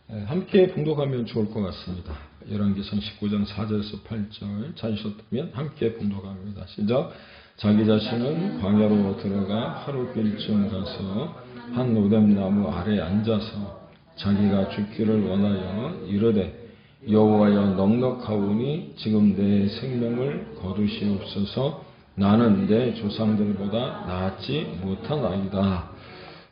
함께 봉독하면 좋을 것 같습니다. 열왕기상 19장 4절에서 8절 찾으셨다면 함께 봉독합니다. 시작. 자기 자신은 광야로 들어가 하룻길쯤 가서 한 로뎀나무 아래 앉아서 자기가 죽기를 원하여 이르되 여호와여 넉넉하오니 지금 내 생명을 거두시옵소서. 나는 내 조상들보다 낫지 못하나이다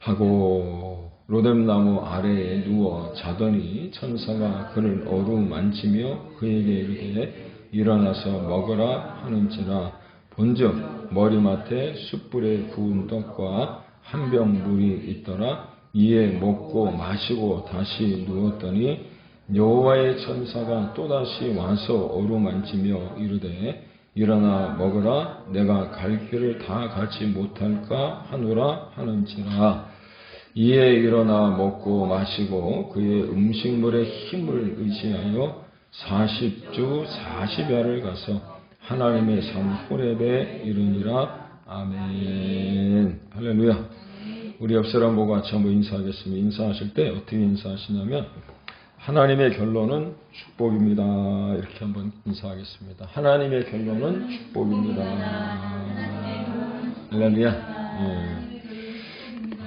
하고 로뎀나무 아래에 누워 자더니 천사가 그를 어루만지며 그에게 이르되 일어나서 먹으라 하는지라. 본즉 머리맡에 숯불에 구운 떡과 한 병 물이 있더라. 이에 먹고 마시고 다시 누웠더니 여호와의 천사가 또다시 와서 어루만지며 이르되 일어나 먹으라. 내가 갈 길을 다 가지 못할까 하노라 하는지라. 이에 일어나 먹고 마시고 그의 음식물의 힘을 의지하여 40주 40야를 가서 하나님의 산 호렙에 이르니라. 아멘. 할렐루야. 우리 옆 사람 보고 같이 한번 인사하겠습니다. 인사하실 때 어떻게 인사하시냐면 하나님의 결론은 축복입니다. 이렇게 한번 인사하겠습니다. 하나님의 결론은 축복입니다. 할렐루야.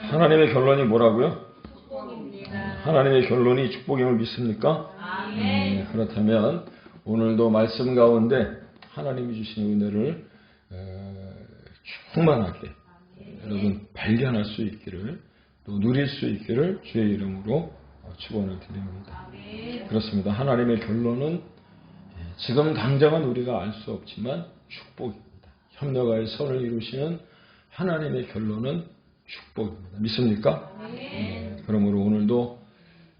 하나님의 결론이 뭐라고요? 하나님의 결론이 축복임을 믿습니까? 그렇다면 오늘도 말씀 가운데 하나님이 주신 은혜를 충만하게 여러분 발견할 수 있기를 또 누릴 수 있기를 주의 이름으로 축원을 드립니다. 그렇습니다. 하나님의 결론은 지금 당장은 우리가 알 수 없지만 축복입니다. 협력하여 선을 이루시는 하나님의 결론은 축복입니다. 믿습니까? 그러므로 오늘도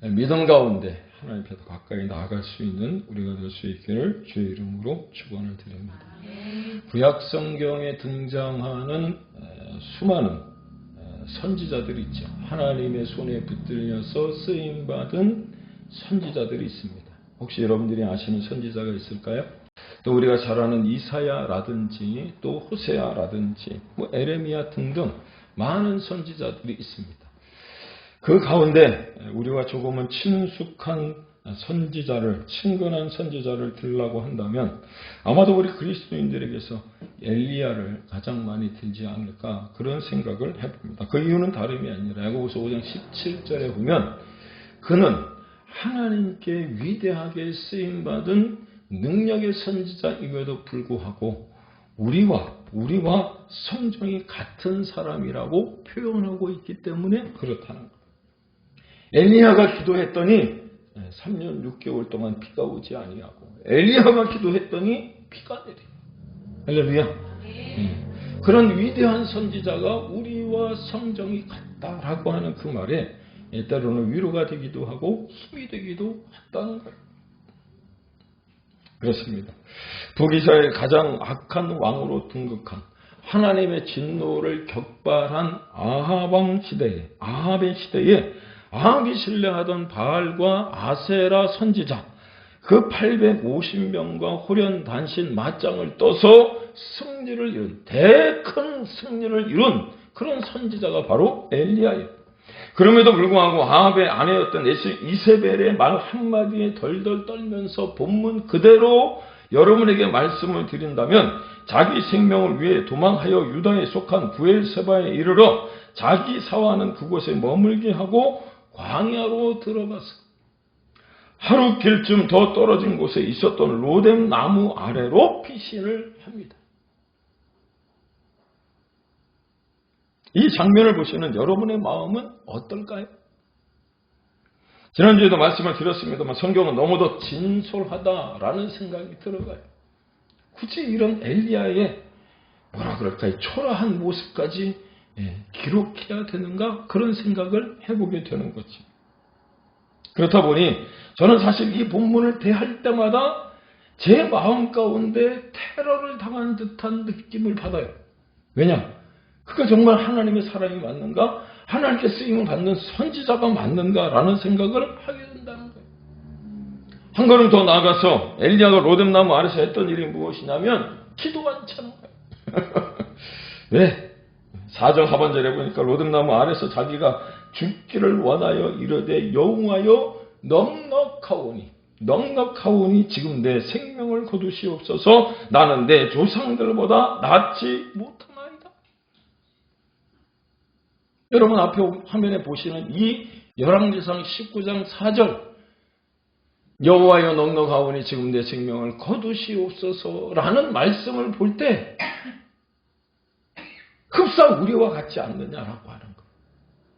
믿음 가운데 하나님께 더 가까이 나아갈 수 있는 우리가 될 수 있기를 주의 이름으로 축원을 드립니다. 구약 성경에 등장하는 수많은 선지자들이 있죠. 하나님의 손에 붙들려서 쓰임받은 선지자들이 있습니다. 혹시 여러분들이 아시는 선지자가 있을까요? 또 우리가 잘 아는 이사야라든지 또 호세아라든지 에레미야 등등 많은 선지자들이 있습니다. 그 가운데 우리가 조금은 친숙한 선지자를, 친근한 선지자를 들으려고 한다면 아마도 우리 그리스도인들에게서 엘리야를 가장 많이 들지 않을까 그런 생각을 해봅니다. 그 이유는 다름이 아니라 야고보서 5장 17절에 보면 그는 하나님께 위대하게 쓰임받은 능력의 선지자임에도 불구하고 우리와 성정이 같은 사람이라고 표현하고 있기 때문에 그렇다는 거예요. 엘리야가 기도했더니 3년 6개월 동안 비가 오지 아니하고 엘리야가 기도했더니 비가 내려. 할렐루야. 그런 위대한 선지자가 우리와 성정이 같다라고 하는 그 말에 때로는 위로가 되기도 하고 힘이 되기도 했다는 거예요. 그렇습니다. 북이스라엘 가장 악한 왕으로 등극한 하나님의 진노를 격발한 아합의 시대에 아합이 신뢰하던 바알과 아세라 선지자 그 850명과 호련단신 맞짱을 떠서 승리를 이룬 대큰 승리를 이룬 그런 선지자가 바로 엘리야예요. 그럼에도 불구하고 아합의 아내였던 이세벨의 말 한마디에 덜덜 떨면서 본문 그대로 여러분에게 말씀을 드린다면 자기 생명을 위해 도망하여 유다에 속한 부엘세바에 이르러 자기 사화는 그곳에 머물게 하고 광야로 들어가서 하루 길쯤 더 떨어진 곳에 있었던 로뎀 나무 아래로 피신을 합니다. 이 장면을 보시는 여러분의 마음은 어떨까요? 지난주에도 말씀을 드렸습니다만 성경은 너무도 진솔하다라는 생각이 들어가요. 굳이 이런 엘리야의 초라한 모습까지 기록해야 되는가? 그런 생각을 해보게 되는 거지. 그렇다 보니 저는 사실 이 본문을 대할 때마다 제 마음 가운데 테러를 당한 듯한 느낌을 받아요. 왜냐? 그가 정말 하나님의 사람이 맞는가? 하나님께 쓰임을 받는 선지자가 맞는가라는 생각을 하게 된다는 거예요. 한 걸음 더 나아가서 엘리야가 로뎀나무 아래서 했던 일이 무엇이냐면 기도가 있잖아요. 왜? 4절 하반절에 보니까 로뎀나무 아래서 자기가 죽기를 원하여 이르되 여호와여 넉넉하오니 지금 내 생명을 거두시옵소서. 나는 내 조상들보다 낫지 못하나이다. 여러분 앞에 화면에 보시는 이 열왕기상 19장 4절 여호와여 넉넉하오니 지금 내 생명을 거두시옵소서라는 말씀을 볼 때 흡사 우리와 같지 않느냐라고 하는 거.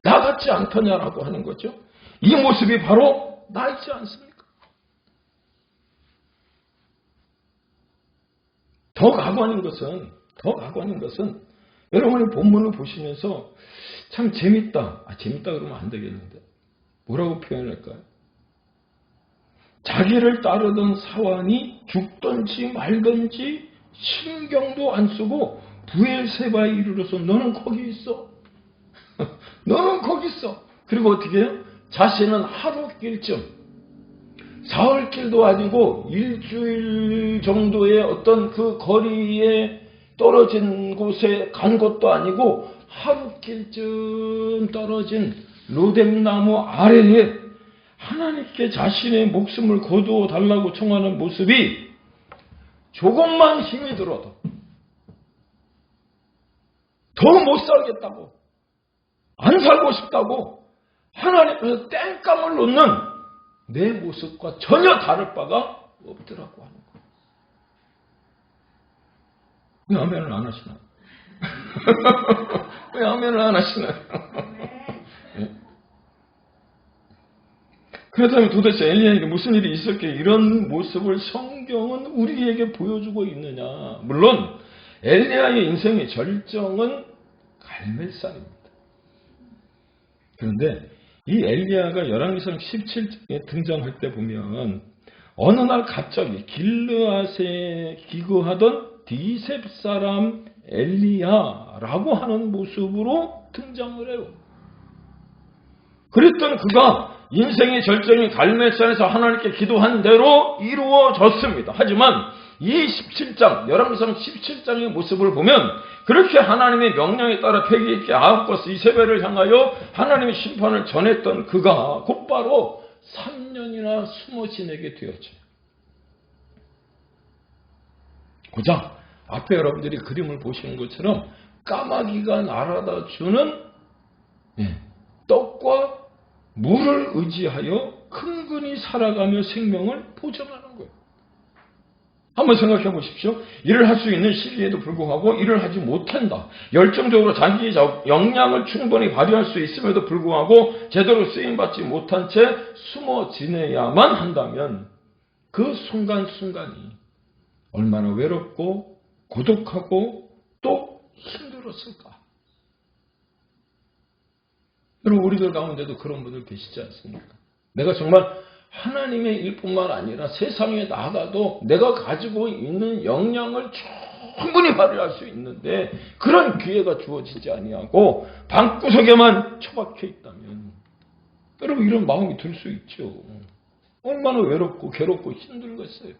나 같지 않더냐라고 하는 거죠. 이 모습이 바로 나이지 않습니까? 더 가관인 것은 여러분이 본문을 보시면서 참 재밌다. 재밌다 그러면 안 되겠는데. 뭐라고 표현할까요? 자기를 따르던 사환이 죽든지 말든지 신경도 안 쓰고 부엘세바에 이르러서 너는 거기 있어. 너는 거기 있어. 그리고 어떻게 해요? 자신은 하루 길쯤, 사흘 길도 아니고 일주일 정도의 어떤 그 거리에 떨어진 곳에 간 것도 아니고 하루 길쯤 떨어진 로뎀나무 아래에 하나님께 자신의 목숨을 거두어 달라고 청하는 모습이 조금만 힘이 들어도 더 못 살겠다고, 안 살고 싶다고 하나님께서 땡깡을 놓는 내 모습과 전혀 다를 바가 없더라고 하는 거예요. 왜 아멘을 안 하시나요? 왜 아멘을 안 하시나요? 네. 그렇다면 도대체 엘리야에게 무슨 일이 있었기에 이런 모습을 성경은 우리에게 보여주고 있느냐. 물론 엘리야의 인생의 절정은 갈멜산입니다. 그런데 이 엘리야가 열왕기상 17장에 등장할 때 보면 어느 날 갑자기 길르앗에 기거하던 디셉 사람 엘리야라고 하는 모습으로 등장을 해요. 그랬던 그가 인생의 절정이 갈멜산에서 하나님께 기도한 대로 이루어졌습니다. 하지만 이 17장, 열왕기상 17장의 모습을 보면 그렇게 하나님의 명령에 따라 패기 있게 아합과 이세벨을 향하여 하나님의 심판을 전했던 그가 곧바로 3년이나 숨어 지내게 되었죠. 고작 앞에 여러분들이 그림을 보시는 것처럼 까마귀가 날아다 주는 떡과 물을 의지하여 근근히 살아가며 생명을 보존하는 거예요. 한번 생각해 보십시오. 일을 할 수 있는 시기에도 불구하고 일을 하지 못한다. 열정적으로 자기의 역량을 충분히 발휘할 수 있음에도 불구하고 제대로 쓰임받지 못한 채 숨어 지내야만 한다면 그 순간순간이 얼마나 외롭고 고독하고 또 힘들었을까. 여러분 우리들 가운데도 그런 분들 계시지 않습니까? 내가 정말 하나님의 일뿐만 아니라 세상에 나가도 내가 가지고 있는 역량을 충분히 발휘할 수 있는데 그런 기회가 주어지지 아니하고 방구석에만 처박혀 있다면 여러분 이런 마음이 들 수 있죠. 얼마나 외롭고 괴롭고 힘들겠어요.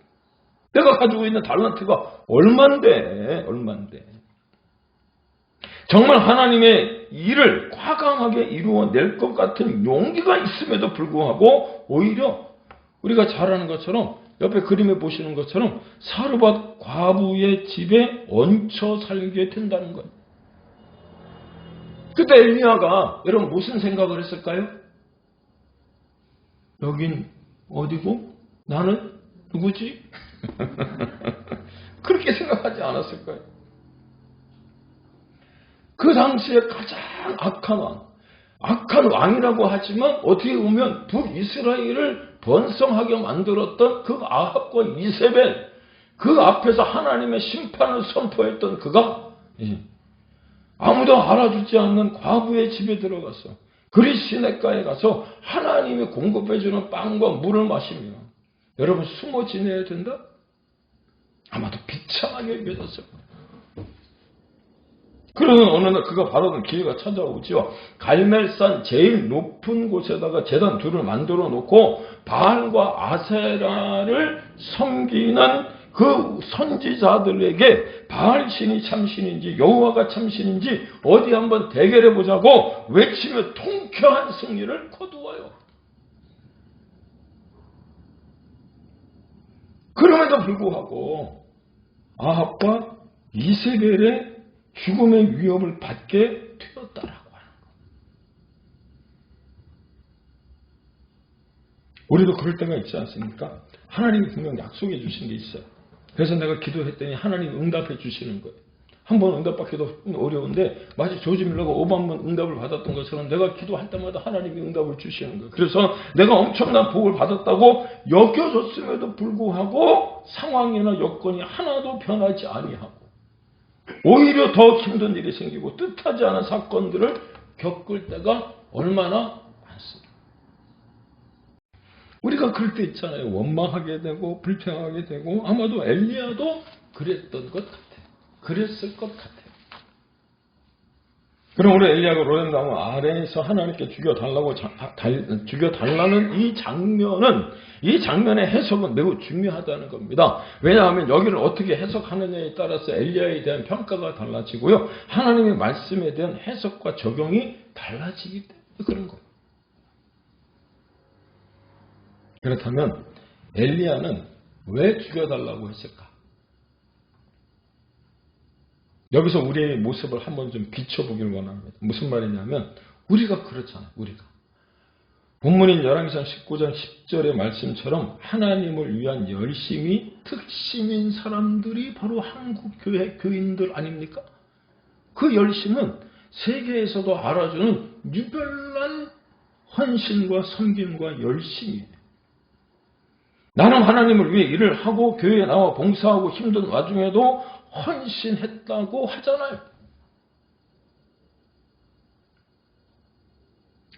내가 가지고 있는 달란트가 얼만데. 정말 하나님의 일을 과감하게 이루어낼 것 같은 용기가 있음에도 불구하고 오히려 우리가 잘 아는 것처럼 옆에 그림에 보시는 것처럼 사르밧 과부의 집에 얹혀 살게 된다는 거예요. 그때 엘리야가 여러분 무슨 생각을 했을까요? 여긴 어디고 나는 누구지? 그렇게 생각하지 않았을까요? 그 당시에 가장 악한 왕이라고 하지만 어떻게 보면 북이스라엘을 번성하게 만들었던 그 아합과 이세벨, 그 앞에서 하나님의 심판을 선포했던 그가 아무도 알아주지 않는 과부의 집에 들어가서 그리 시냇가에 가서 하나님이 공급해주는 빵과 물을 마시며 여러분 숨어 지내야 된다? 아마도 비참하게 여겨졌을 거예요. 그러는 어느 날 그가 바라던 기회가 찾아오지요. 갈멜산 제일 높은 곳에다가 제단 둘을 만들어 놓고 바알과 아세라를 섬기는 그 선지자들에게 바알 신이 참신인지 여호와가 참신인지 어디 한번 대결해 보자고 외치며 통쾌한 승리를 거두어요. 그럼에도 불구하고 아합과 이세벨의 죽음의 위협을 받게 되었다라고 하는 것. 우리도 그럴 때가 있지 않습니까? 하나님이 분명 약속해 주신 게 있어요. 그래서 내가 기도했더니 하나님이 응답해 주시는 거예요. 한 번 응답받기도 어려운데 마치 조지 밀러가 5만 번 응답을 받았던 것처럼 내가 기도할 때마다 하나님이 응답을 주시는 거예요. 그래서 내가 엄청난 복을 받았다고 여겨졌음에도 불구하고 상황이나 여건이 하나도 변하지 아니하고 오히려 더 힘든 일이 생기고 뜻하지 않은 사건들을 겪을 때가 얼마나 많습니다. 우리가 그럴 때 있잖아요. 원망하게 되고 불평하게 되고 아마도 엘리야도 그랬던 것 같아요. 그랬을 것 같아요. 그럼 우리 엘리야가 로뎀나무 아래에서 하나님께 죽여달라는 이 장면의 해석은 매우 중요하다는 겁니다. 왜냐하면 여기를 어떻게 해석하느냐에 따라서 엘리야에 대한 평가가 달라지고요. 하나님의 말씀에 대한 해석과 적용이 달라지기 때문에 그런 거예요. 그렇다면 엘리야는 왜 죽여달라고 했을까? 여기서 우리의 모습을 한번 좀 비춰보길 원합니다. 무슨 말이냐면 우리가 그렇잖아요. 우리가. 본문인 열왕기상 19장 10절의 말씀처럼 하나님을 위한 열심이 특심인 사람들이 바로 한국 교회 교인들 아닙니까? 그 열심은 세계에서도 알아주는 유별난 헌신과 섬김과 열심이에요. 나는 하나님을 위해 일을 하고 교회에 나와 봉사하고 힘든 와중에도 헌신했다고 하잖아요.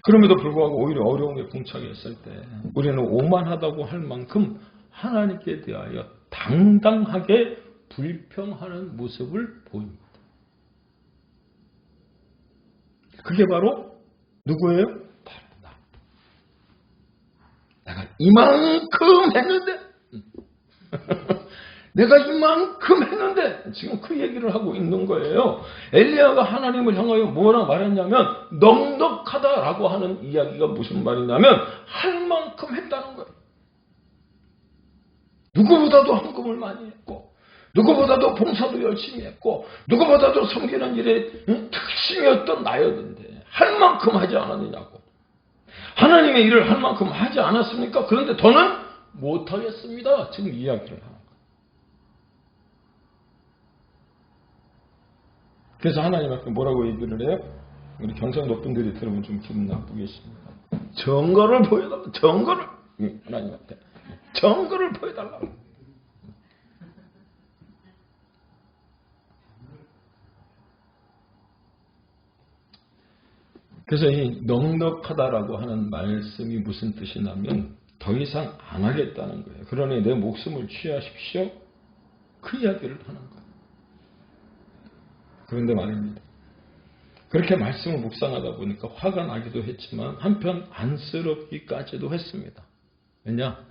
그럼에도 불구하고 오히려 어려움에 봉착했을 때 우리는 오만하다고 할 만큼 하나님께 대하여 당당하게 불평하는 모습을 보입니다. 그게 바로 누구예요? 바로 나. 내가 이만큼 했는데 내가 이만큼 했는데 지금 그 얘기를 하고 있는 거예요. 엘리야가 하나님을 향하여 뭐라 말했냐면 넉넉하다라고 하는 이야기가 무슨 말이냐면 할 만큼 했다는 거예요. 누구보다도 헌금을 많이 했고 누구보다도 봉사도 열심히 했고 누구보다도 섬기는 일에 특심이었던 나였는데 할 만큼 하지 않았느냐고. 하나님의 일을 할 만큼 하지 않았습니까? 그런데 더는 못하겠습니다. 지금 이야기를 하는 거예요. 그래서 하나님 앞에 뭐라고 얘기를 해요? 우리 경상도 분들이 들으면 좀 기분 나쁘겠습니다. 증거를 보여달라. 증거를. 하나님 앞에. 증거를 보여달라고. 그래서 이 넉넉하다라고 하는 말씀이 무슨 뜻이냐면 더 이상 안 하겠다는 거예요. 그러니 내 목숨을 취하십시오. 그 이야기를 하는 거예요. 그런데 말입니다. 그렇게 말씀을 묵상하다 보니까 화가 나기도 했지만 한편 안쓰럽기까지도 했습니다. 왜냐?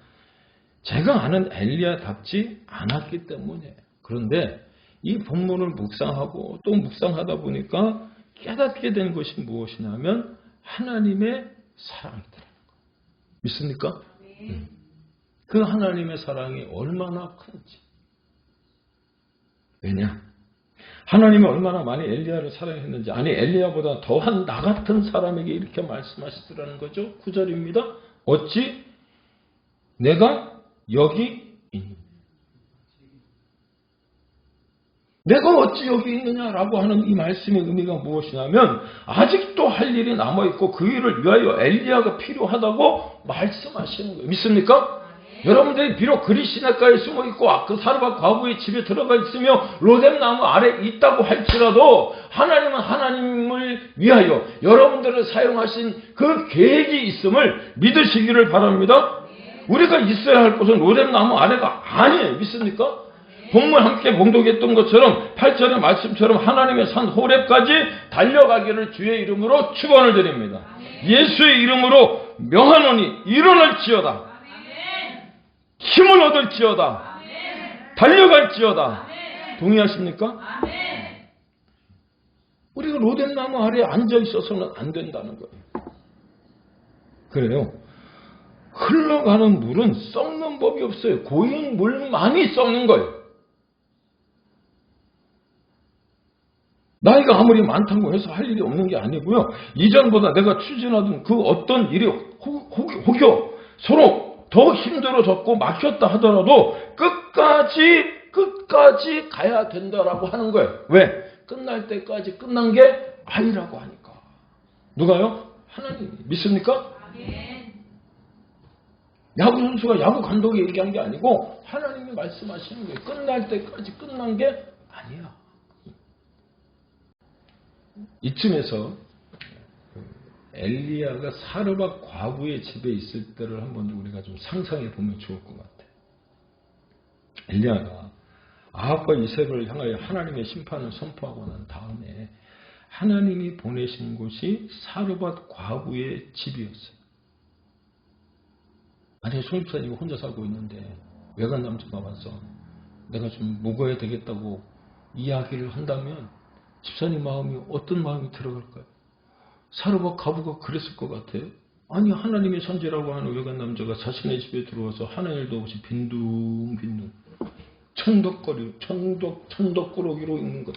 제가 아는 엘리야답지 않았기 때문이에요. 그런데 이 본문을 묵상하고 또 묵상하다 보니까 깨닫게 된 것이 무엇이냐면 하나님의 사랑이더라는 거예요. 믿습니까? 그 하나님의 사랑이 얼마나 큰지. 왜냐? 하나님이 얼마나 많이 엘리야를 사랑했는지, 아니 엘리야보다 더한 나 같은 사람에게 이렇게 말씀하시더라는 거죠. 9절입니다. 어찌 내가 여기 있느냐. 내가 어찌 여기 있느냐라고 하는 이 말씀의 의미가 무엇이냐면 아직도 할 일이 남아있고 그 일을 위하여 엘리야가 필요하다고 말씀하시는 거예요. 믿습니까? 여러분들이 비록 그리시네가에 숨어있고 그 사르밧 과부의 집에 들어가 있으며 로뎀나무 아래 있다고 할지라도 하나님은 하나님을 위하여 여러분들을 사용하신 그 계획이 있음을 믿으시기를 바랍니다. 우리가 있어야 할 곳은 로뎀나무 아래가 아니에요. 믿습니까? 본문 함께 봉독했던 것처럼 8절의 말씀처럼 하나님의 산 호렙까지 달려가기를 주의 이름으로 축원을 드립니다. 예수의 이름으로 명하노니 일어날지어다. 힘을 얻을지어다. 달려갈지어다. 동의하십니까? 우리가 로뎀나무 아래에 앉아 있어서는 안 된다는 거예요. 그래요. 흘러가는 물은 썩는 썩는 법이 없어요. 고인 물만이 썩는 거예요. 나이가 아무리 많다고 해서 할 일이 없는 게 아니고요. 이전보다 내가 추진하던 그 어떤 일이 혹여 서로 더 힘들어졌고 막혔다 하더라도 끝까지 가야 된다라고 하는 거예요. 왜? 끝날 때까지 끝난 게 아니라고 하니까. 누가요? 하나님 믿습니까? 야구 선수가 야구 감독이 얘기한 게 아니고 하나님이 말씀하시는 거예요. 끝날 때까지 끝난 게 아니야. 이쯤에서 엘리야가 사르밧 과부의 집에 있을 때를 한번 우리가 좀 상상해 보면 좋을 것 같아요. 엘리야가 아합과 이세벨을 향하여 하나님의 심판을 선포하고 난 다음에 하나님이 보내신 곳이 사르밧 과부의 집이었어요. 만약에 손집사님이 혼자 살고 있는데 외간 남자가 와서 내가 좀 묵어야 되겠다고 이야기를 한다면 집사님 마음이 어떤 마음이 들어갈까요? 사르밧 과부가 그랬을 것 같아요. 아니 하나님의 선지라고 하는 외간 남자가 자신의 집에 들어와서 하는 일도 없이 빈둥빈둥 천덕꾸러기로 있는 것.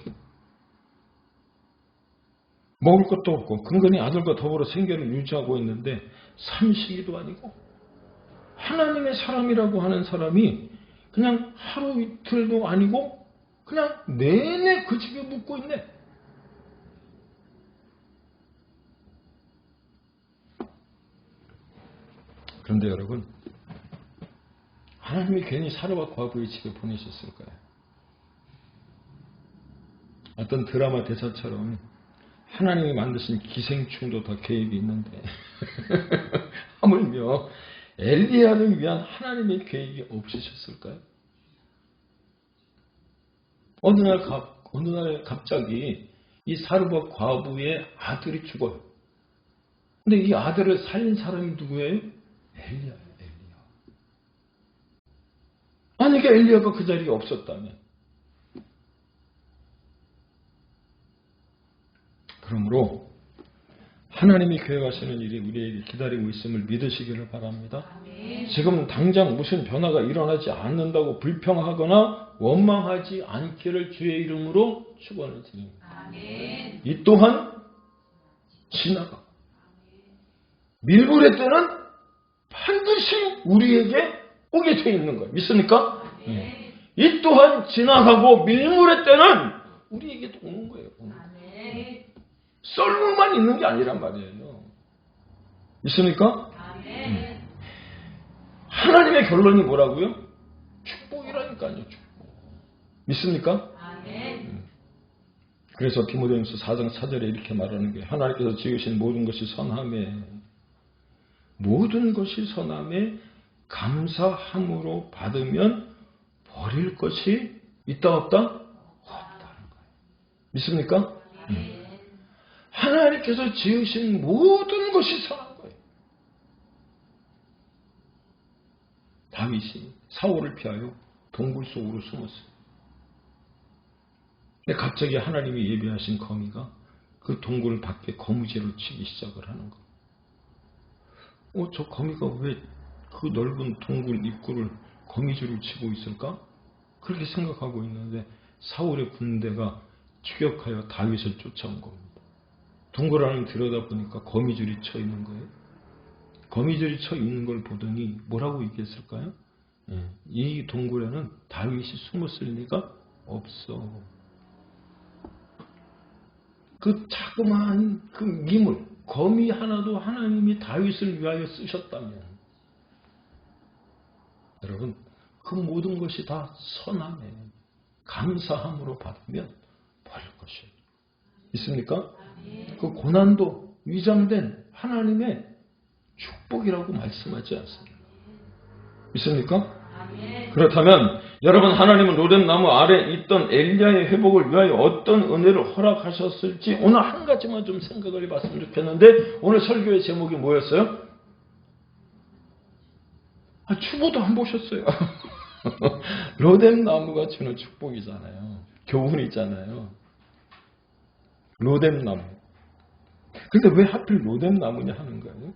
먹을 것도 없고 근근히 아들과 더불어 생계를 유지하고 있는데 삼식이도 아니고 하나님의 사람이라고 하는 사람이 그냥 하루 이틀도 아니고 그냥 내내 그 집에 묵고 있네. 그런데 여러분, 하나님이 괜히 사르밧 과부의 집에 보내셨을까요? 어떤 드라마 대사처럼 하나님이 만드신 기생충도 다 개입이 있는데 하물며 엘리야를 위한 하나님의 계획이 없으셨을까요? 어느 날 갑자기 이 사르밧 과부의 아들이 죽어요. 근데 이 아들을 살린 사람이 누구예요? 엘리야. 만약에 엘리야가 그 자리에 없었다면. 그러므로 하나님이 계획하시는 일이 우리에게 기다리고 있음을 믿으시기를 바랍니다. 아멘. 지금 당장 무슨 변화가 일어나지 않는다고 불평하거나 원망하지 않기를 주의 이름으로 축원을 드립니다. 아멘. 이 또한 지나가. 밀물의 때는 반드시 우리에게 오게 되어 있는 거예요. 믿습니까? 네. 이 또한 지나가고 밀물의 때는 우리에게도 오는 거예요. 썰물만 있는 게 아니란 말이에요. 믿습니까? 하나님의 결론이 뭐라고요? 축복이라니까요. 축복. 믿습니까? 그래서 디모데후서 4장 4절에 이렇게 말하는 거예요. 하나님께서 지으신 모든 것이 선함에 감사함으로 받으면 버릴 것이 있다 없다? 없다는 거예요. 믿습니까? 하나님께서 지으신 모든 것이 선한 거예요. 다윗이 사울을 피하여 동굴 속으로 숨었어요. 근데 갑자기 하나님이 예비하신 거미가 그 동굴 밖에 거무제를 치기 시작을 하는 거예요. 저 거미가 왜 그 넓은 동굴 입구를 거미줄을 치고 있을까? 그렇게 생각하고 있는데 사울의 군대가 추격하여 다윗을 쫓아온 겁니다. 동굴 안을 들여다보니까 거미줄이 쳐 있는 거예요. 거미줄이 쳐 있는 걸 보더니 뭐라고 얘기했을까요? 이 동굴에는 다윗이 숨었을 리가 없어. 그 자그마한 그 미물, 거미 하나도 하나님이 다윗을 위하여 쓰셨다면 여러분, 그 모든 것이 다 선함에 감사함으로 받으면 버릴 것이에요. 있습니까? 그 고난도 위장된 하나님의 축복이라고 말씀하지 않습니다. 있습니까? 그렇다면 여러분, 하나님은 로뎀나무 아래 있던 엘리야의 회복을 위하여 어떤 은혜를 허락하셨을지 오늘 한 가지만 좀 생각을 해봤으면 좋겠는데, 오늘 설교의 제목이 뭐였어요? 추모도 안 보셨어요. 로뎀나무가 주는 축복이잖아요. 교훈이잖아요. 로뎀나무. 근데 왜 하필 로뎀나무냐 하는 거예요.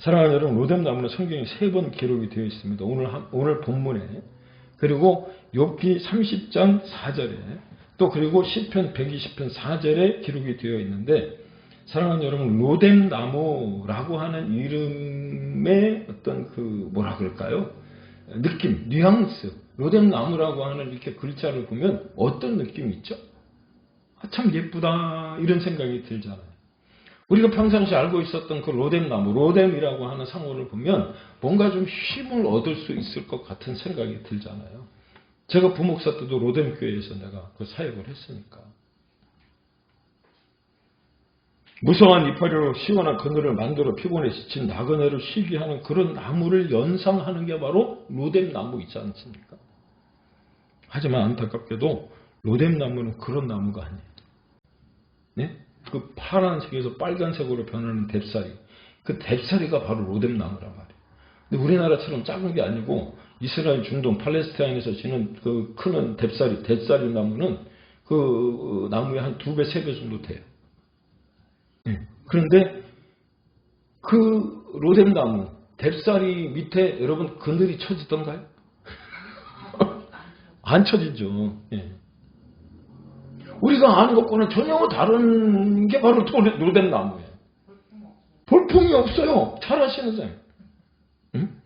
사랑하는 여러분, 로뎀나무는 성경에 3번 기록이 되어 있습니다. 오늘 본문에. 그리고 욥기 30장 4절에 또 그리고 시편 120편 4절에 기록이 되어 있는데, 사랑하는 여러분, 로뎀나무라고 하는 이름의 어떤 뭐라 그럴까요? 느낌, 뉘앙스, 로뎀나무라고 하는 이렇게 글자를 보면 어떤 느낌이 있죠? 참 예쁘다 이런 생각이 들잖아요. 우리가 평상시 알고 있었던 그 로뎀나무, 로뎀이라고 하는 상호를 보면 뭔가 좀 힘을 얻을 수 있을 것 같은 생각이 들잖아요. 제가 부목사 때도 로뎀교회에서 내가 그 사역을 했으니까. 무성한 이파리로 시원한 그늘을 만들어 피곤에 지친 나그네를 쉬게 하는 그런 나무를 연상하는 게 바로 로뎀나무 있지 않습니까? 하지만 안타깝게도 로뎀나무는 그런 나무가 아니에요. 네? 그 파란색에서 빨간색으로 변하는 뎁사리, 그 뎁사리가 바로 로뎀나무란 말이에요. 근데 우리나라처럼 작은 게 아니고 이스라엘, 중동, 팔레스타인에서 지는 그 크는 뎁사리 나무는 그 나무의 한 2배, 3배 정도 돼요. 네. 그런데 그 로뎀나무, 뎁사리 밑에 여러분 그늘이 쳐지던가요? 안 쳐지죠. 네. 우리가 아는 것과는 전혀 다른 게 바로 로뎀나무예요. 볼품이 없어요. 잘 아시는. 응?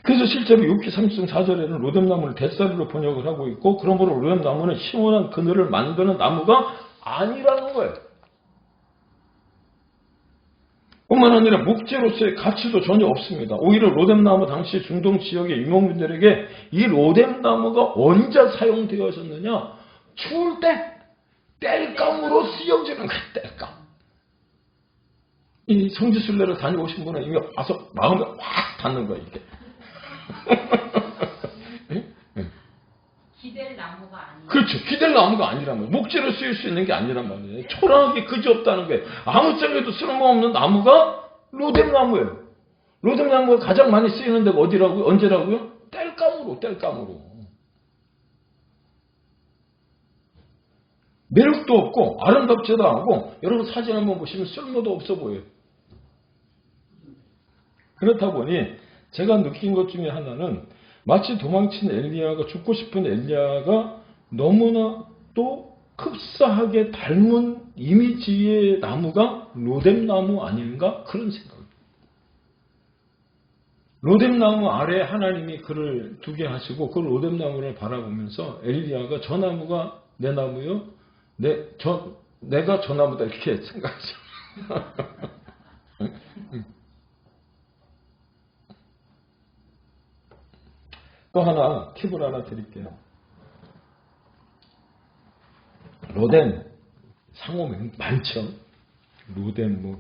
그래서 실제로 욥기 30장 4절에는 로뎀나무를 뎁사리로 번역을 하고 있고, 그러므로 로뎀나무는 시원한 그늘을 만드는 나무가 아니라는 거예요. 뿐만 아니라 목재로서의 가치도 전혀 없습니다. 오히려 로뎀나무 당시 중동 지역의 유목민들에게 이 로뎀나무가 언제 사용되어졌느냐? 추울 때 땔감으로 쓰여지는 거예요. 땔감. 이 성지순례를 다녀오신 분은 이미 와서 마음에 확 닿는 거예요. 이게. 기댈 나무가 아니에요. 그렇죠. 기댈 나무가 아니란 말이에요. 목재로 쓰일 수 있는 게 아니란 말이에요. 초라하게 그지없다는 거예요. 아무짝에도 쓸모없는 나무가 로뎀나무예요. 로뎀나무가 가장 많이 쓰이는 데가 어디라고요? 언제라고요? 땔감으로. 매력도 없고 아름답지도 않고, 여러분 사진 한번 보시면 쓸모도 없어 보여요. 그렇다 보니 제가 느낀 것 중에 하나는, 마치 도망친 엘리야가, 죽고 싶은 엘리야가 너무나 또 흡사하게 닮은 이미지의 나무가 로뎀나무 아닌가, 그런 생각입니다. 로뎀나무 아래 하나님이 그를 두게 하시고 그 로뎀나무를 바라보면서 엘리야가 저 나무가 내 나무요? 내가 저 나무다, 이렇게 생각하죠. 또 하나 팁을 하나 드릴게요. 로뎀 상호명 많죠. 로뎀,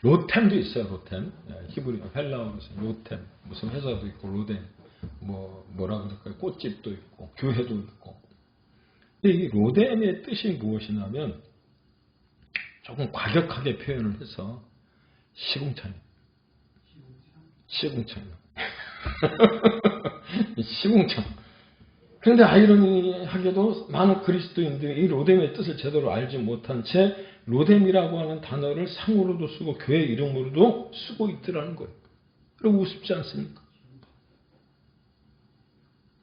로템도 있어요. 로템. 히브리 헬라어로서 로템, 무슨 회사도 있고 로뎀, 뭐라 그럴까요? 꽃집도 있고 교회도 있고. 근데 이 로뎀의 뜻이 무엇이냐면, 조금 과격하게 표현을 해서 시궁창이에요. 시궁창. 그런데 아이러니하게도 많은 그리스도인들이 이 로뎀의 뜻을 제대로 알지 못한 채 로뎀이라고 하는 단어를 상으로도 쓰고 교회 이름으로도 쓰고 있더라는 거예요. 그리고 우습지 않습니까?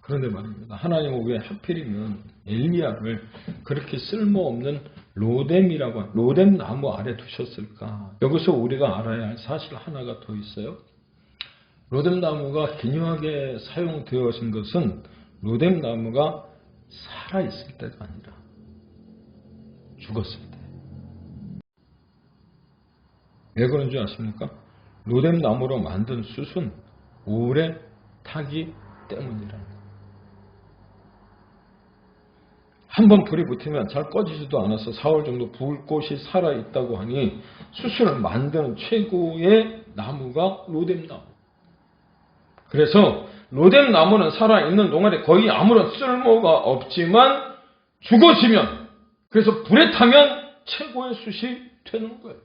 그런데 말입니다. 하나님은 왜 하필이면 엘리야를 그렇게 쓸모없는 로뎀나무 아래 두셨을까? 여기서 우리가 알아야 할 사실 하나가 더 있어요. 로뎀나무가 기묘하게 사용되어진 것은 로뎀나무가 살아있을 때가 아니라 죽었을 때. 왜 그런 줄 아십니까? 로뎀나무로 만든 숯은 오래 타기 때문이라는 거예요. 한번 불이 붙으면 잘 꺼지지도 않아서 4월 정도 불꽃이 살아있다고 하니 숯을 만드는 최고의 나무가 로뎀나무. 그래서 로뎀나무는 살아있는 동안에 거의 아무런 쓸모가 없지만 죽어지면, 그래서 불에 타면 최고의 숯이 되는 거예요.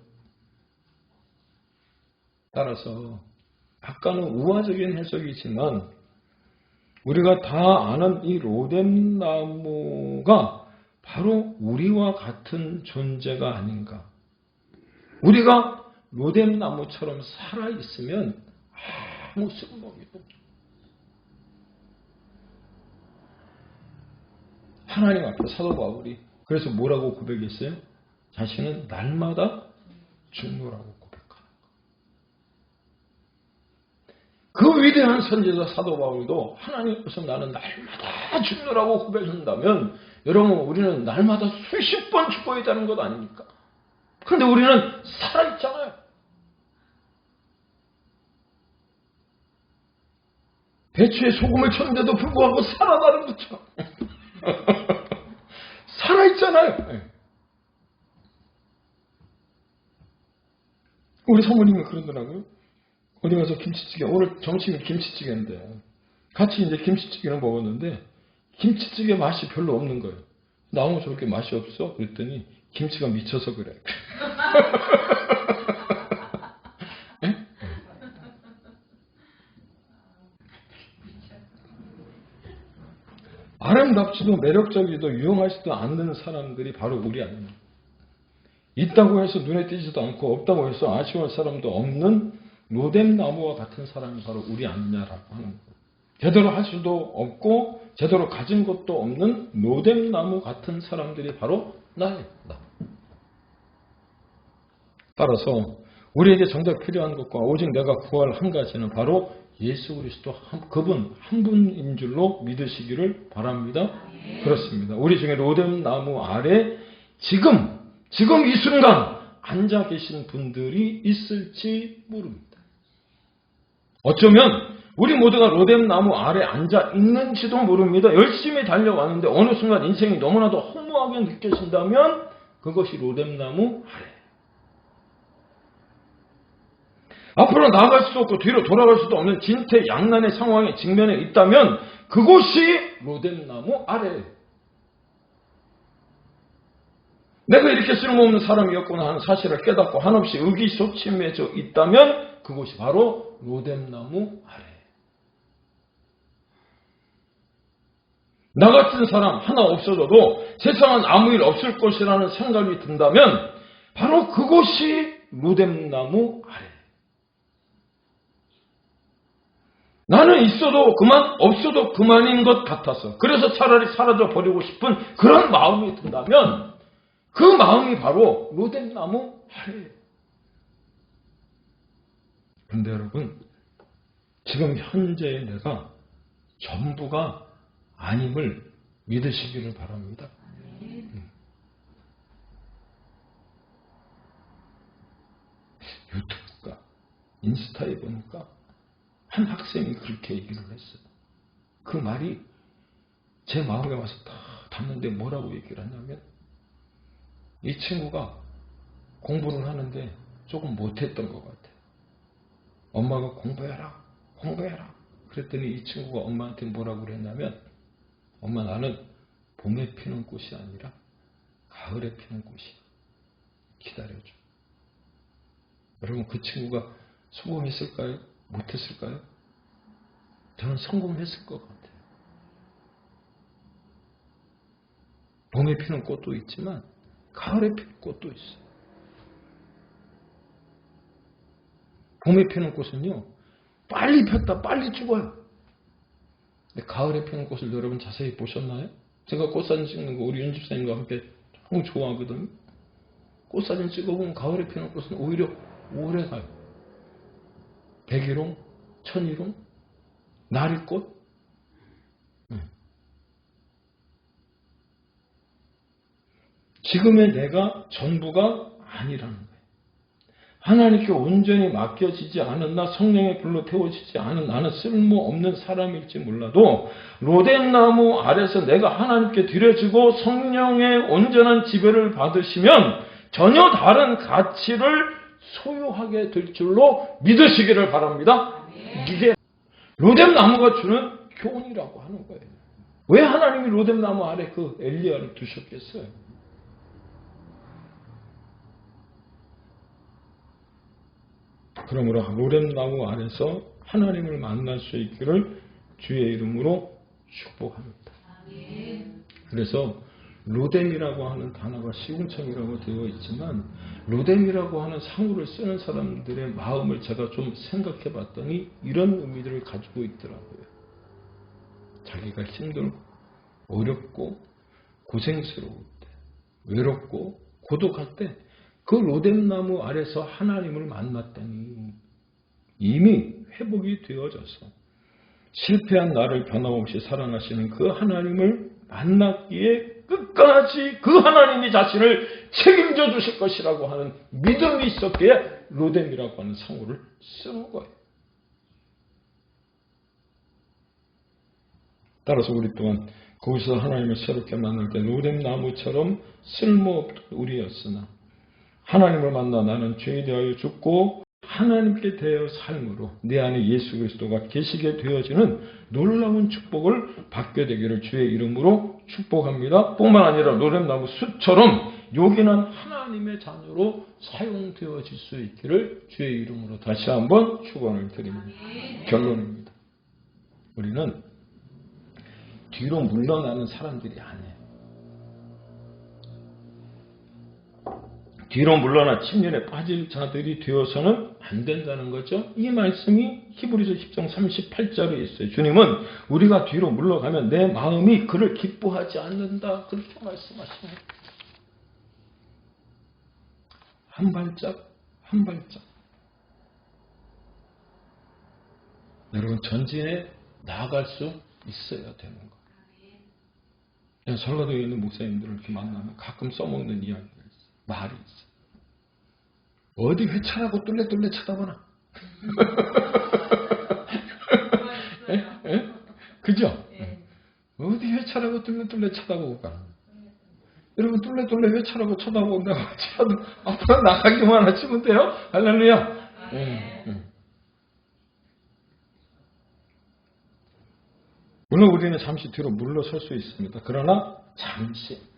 따라서 약간은 우화적인 해석이지만 우리가 다 아는 이 로뎀나무가 바로 우리와 같은 존재가 아닌가. 우리가 로뎀나무처럼 살아있으면 아무 쓸모가 없어요. 하나님 앞에 사도 바울이 그래서 뭐라고 고백했어요? 자신은 날마다 죽노라고 고백하는 거예요. 그 위대한 선지자 사도 바울도 하나님 앞에서 나는 날마다 죽노라고 고백한다면 여러분 우리는 날마다 수십 번 죽어야 되는 것 아닙니까? 그런데 우리는 살아있잖아요. 배추에 소금을 쳤는데도 불구하고 살아나는 것처럼 살아있잖아요. 우리 사모님이 그러더라고요. 어디 가서 김치찌개, 오늘 점심이 김치찌개인데 같이 이제 김치찌개를 먹었는데 김치찌개 맛이 별로 없는 거예요. 나오면 저렇게 맛이 없어? 그랬더니 김치가 미쳐서 그래. 아름답지도 매력적이지도 유용하지도 않는 사람들이 바로 우리 아닙니까? 있다고 해서 눈에 띄지도 않고 없다고 해서 아쉬워할 사람도 없는 로뎀나무와 같은 사람이 바로 우리 아니냐라고 하는 거예요. 제대로 할 수도 없고 제대로 가진 것도 없는 로뎀나무 같은 사람들이 바로 나예요. 나. 따라서 우리에게 정작 필요한 것과 오직 내가 구할 한 가지는 바로 예수 그리스도 그분 한 분인 줄로 믿으시기를 바랍니다. 그렇습니다. 우리 중에 로뎀나무 아래 지금 이 순간 앉아 계신 분들이 있을지 모릅니다. 어쩌면 우리 모두가 로뎀나무 아래 앉아 있는지도 모릅니다. 열심히 달려왔는데 어느 순간 인생이 너무나도 허무하게 느껴진다면 그것이 로뎀나무 아래. 앞으로 나아갈 수도 없고 뒤로 돌아갈 수도 없는 진퇴양난의 상황에 직면해 있다면 그곳이 로뎀나무 아래. 내가 이렇게 쓸모없는 사람이었구나 하는 사실을 깨닫고 한없이 의기소침해져 있다면 그곳이 바로 로뎀나무 아래. 나 같은 사람 하나 없어져도 세상은 아무 일 없을 것이라는 생각이 든다면 바로 그곳이 로뎀나무 아래. 나는 있어도 그만 없어도 그만인 것 같아서 그래서 차라리 사라져 버리고 싶은 그런 마음이 든다면 그 마음이 바로 로뎀나무 아래예요. 그런데 여러분 지금 현재의 내가 전부가 아님을 믿으시기를 바랍니다. 유튜브가 인스타에 보니까 한 학생이 그렇게 얘기를 했어요. 그 말이 제 마음에 와서 다 닿는데 뭐라고 얘기를 하냐면 이 친구가 공부를 하는데 조금 못했던 것 같아요. 엄마가 공부해라. 그랬더니 이 친구가 엄마한테 뭐라고 그랬냐면 엄마 나는 봄에 피는 꽃이 아니라 가을에 피는 꽃이야. 기다려줘. 여러분 그 친구가 성공했을까요? 못했을까요? 저는 성공했을 것 같아요. 봄에 피는 꽃도 있지만 가을에 피는 꽃도 있어요. 봄에 피는 꽃은요 빨리 폈다 빨리 죽어요. 근데 가을에 피는 꽃을 여러분 자세히 보셨나요? 제가 꽃사진 찍는 거 우리 윤집사님과 함께 너무 좋아하거든요. 꽃사진 찍어보면 가을에 피는 꽃은 오히려 오래 가요. 백일홍, 천일홍, 나리꽃. 지금의 내가 전부가 아니라는 거예요. 하나님께 온전히 맡겨지지 않은 나, 성령의 불로 태워지지 않은 나는 쓸모없는 사람일지 몰라도 로뎀나무 아래서 내가 하나님께 드려지고 성령의 온전한 지배를 받으시면 전혀 다른 가치를 소유하게 될 줄로 믿으시기를 바랍니다. 이게 로뎀나무가 주는 교훈이라고 하는 거예요. 왜 하나님이 로뎀나무 아래 그 엘리야를 두셨겠어요? 그러므로 로뎀나무 아래서 하나님을 만날 수 있기를 주의 이름으로 축복합니다. 그래서 로뎀이라고 하는 단어가 시궁창이라고 되어 있지만 로뎀이라고 하는 상호를 쓰는 사람들의 마음을 제가 좀 생각해 봤더니 이런 의미들을 가지고 있더라고요. 자기가 힘들고 어렵고 고생스러울 때, 외롭고 고독할 때 그 로뎀나무 아래서 하나님을 만났더니 이미 회복이 되어져서 실패한 나를 변함없이 사랑하시는 그 하나님을 만났기에 끝까지 그 하나님이 자신을 책임져 주실 것이라고 하는 믿음이 있었기에 로뎀이라고 하는 상호를 쓰는 거예요. 따라서 우리 또한 거기서 하나님을 새롭게 만날 때 로뎀 나무처럼 쓸모없던 우리였으나 하나님을 만나 나는 죄에 대하여 죽고 하나님께 대하여 삶으로 내 안에 예수 그리스도가 계시게 되어지는 놀라운 축복을 받게 되기를 주의 이름으로 축복합니다. 뿐만 아니라 로뎀나무 숲처럼 요긴한 하나님의 자녀로 사용되어질 수 있기를 주의 이름으로 다시 한번 축원을 드립니다. 결론입니다. 우리는 뒤로 물러나는 사람들이 아니에요. 뒤로 물러나 침륜에 빠질 자들이 되어서는 안 된다는 거죠. 이 말씀이 히브리서 10장 38절에 있어요. 주님은 우리가 뒤로 물러가면 내 마음이 그를 기뻐하지 않는다. 그렇게 말씀하십니다. 한 발짝 한 발짝. 여러분 전진에 나아갈 수 있어야 되는 거예요. 전라도에 있는 목사님들을 이렇게 만나면 가끔 써먹는 이야기가 있어요. 말이 있어요. 어디 회차라고 뚫레뚫레 쳐다보나? 그죠? 어디 회차라고 뚫레뚫레 쳐다보고 가나? 여러분 뚫레뚫레 회차라고 쳐다본다고 하더라도 앞으로 나가기만 하시면 돼요. 할렐루야. 물론 우리는 잠시 뒤로 물러설 수 있습니다. 그러나 잠시.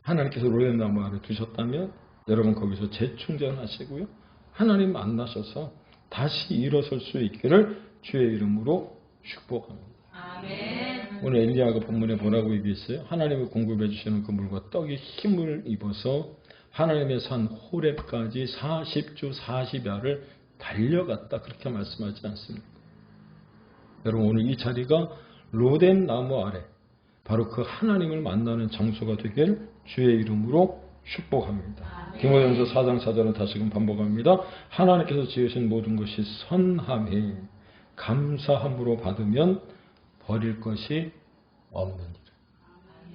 하나님께서 로뎀나무 아래 두셨다면 여러분 거기서 재충전하시고요. 하나님 만나셔서 다시 일어설 수 있기를 주의 이름으로 축복합니다. 아멘. 오늘 엘리야가 본문에 뭐라고 얘기했어요? 하나님이 공급해 주시는 그 물과 떡이 힘을 입어서 하나님의 산 호렙까지 40주 40야를 달려갔다. 그렇게 말씀하지 않습니까? 여러분 오늘 이 자리가 로뎀나무 아래 바로 그 하나님을 만나는 장소가 되길 주의 이름으로 축복합니다. 디모데전서 4장 4절은 다시금 반복합니다. 하나님께서 지으신 모든 것이 선함에 감사함으로 받으면 버릴 것이 없느니라.